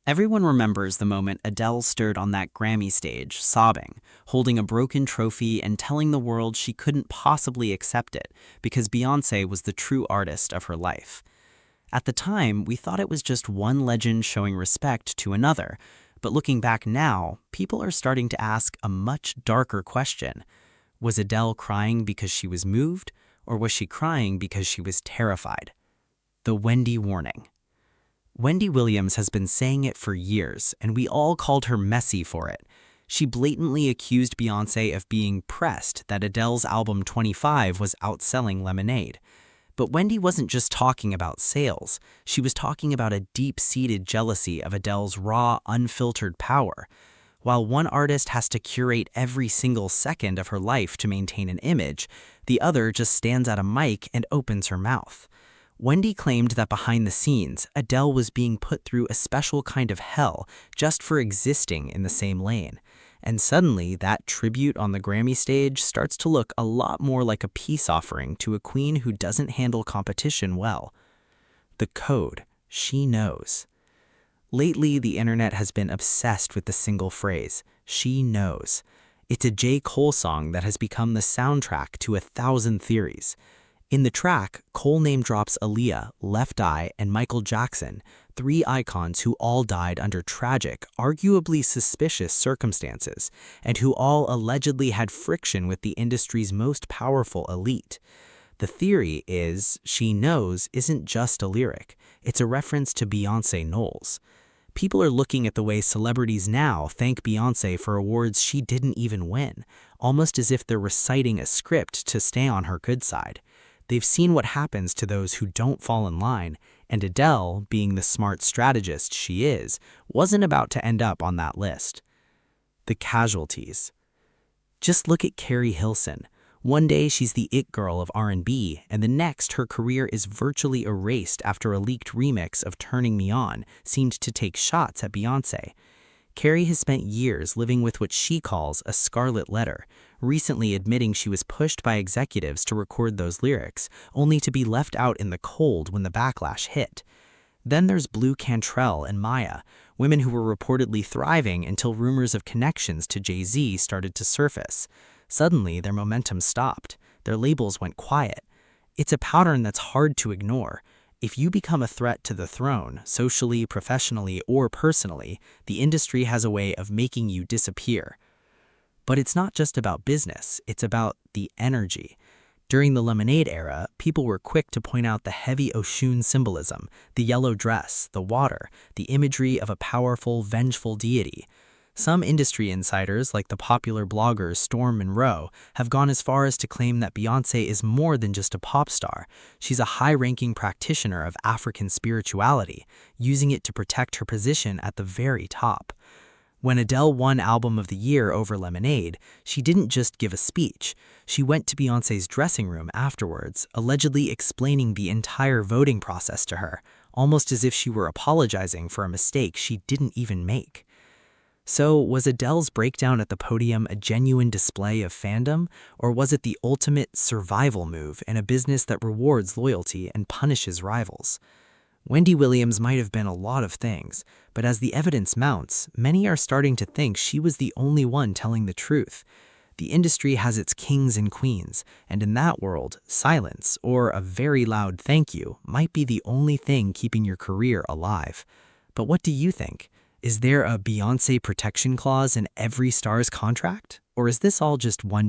Everyone remembers the moment Adele stood on that Grammy stage, sobbing, holding a broken trophy and telling the world she couldn't possibly accept it because Beyonce was the true artist of her life. At the time, we thought it was just one legend showing respect to another, but looking back now, people are starting to ask a much darker question. Was Adele crying because she was moved, or was she crying because she was terrified? The Wendy warning. Wendy Williams has been saying it for years, and we all called her messy for it. She blatantly accused Beyonce of being pressed that Adele's album 25 was outselling Lemonade. But Wendy wasn't just talking about sales. She was talking about a deep-seated jealousy of Adele's raw, unfiltered power. While one artist has to curate every single second of her life to maintain an image, the other just stands at a mic and opens her mouth. Wendy claimed that behind the scenes, Adele was being put through a special kind of hell just for existing in the same lane. And suddenly, that tribute on the Grammy stage starts to look a lot more like a peace offering to a queen who doesn't handle competition well. The code, she knows. Lately, the internet has been obsessed with the single phrase, she knows. It's a J. Cole song that has become the soundtrack to 1,000 theories. In the track, Cole name drops Aaliyah, Left Eye, and Michael Jackson, three icons who all died under tragic, arguably suspicious circumstances, and who all allegedly had friction with the industry's most powerful elite. The theory is, she knows isn't just a lyric, it's a reference to Beyonce Knowles. People are looking at the way celebrities now thank Beyonce for awards she didn't even win, almost as if they're reciting a script to stay on her good side. They've seen what happens to those who don't fall in line, and Adele, being the smart strategist she is, wasn't about to end up on that list. The casualties. Just look at Keri Hilson. One day she's the it girl of R&B, and the next her career is virtually erased after a leaked remix of Turning Me On seemed to take shots at Beyonce. Keri has spent years living with what she calls a scarlet letter, recently admitting she was pushed by executives to record those lyrics, only to be left out in the cold when the backlash hit. Then there's Blue Cantrell and Maya, women who were reportedly thriving until rumors of connections to Jay-Z started to surface. Suddenly, their momentum stopped. Their labels went quiet. It's a pattern that's hard to ignore. If you become a threat to the throne, socially, professionally, or personally, the industry has a way of making you disappear. But it's not just about business, it's about the energy. During the Lemonade era, people were quick to point out the heavy Oshun symbolism, the yellow dress, the water, the imagery of a powerful, vengeful deity. Some industry insiders, like the popular bloggers Storm Monroe, have gone as far as to claim that Beyonce is more than just a pop star. She's a high-ranking practitioner of African spirituality, using it to protect her position at the very top. When Adele won Album of the Year over Lemonade, she didn't just give a speech. She went to Beyonce's dressing room afterwards, allegedly explaining the entire voting process to her, almost as if she were apologizing for a mistake she didn't even make. So, was Adele's breakdown at the podium a genuine display of fandom, or was it the ultimate survival move in a business that rewards loyalty and punishes rivals? Wendy Williams might have been a lot of things, but as the evidence mounts, many are starting to think she was the only one telling the truth. The industry has its kings and queens, and in that world, silence, or a very loud thank you, might be the only thing keeping your career alive. But what do you think? Is there a Beyonce protection clause in every star's contract? Or is this all just one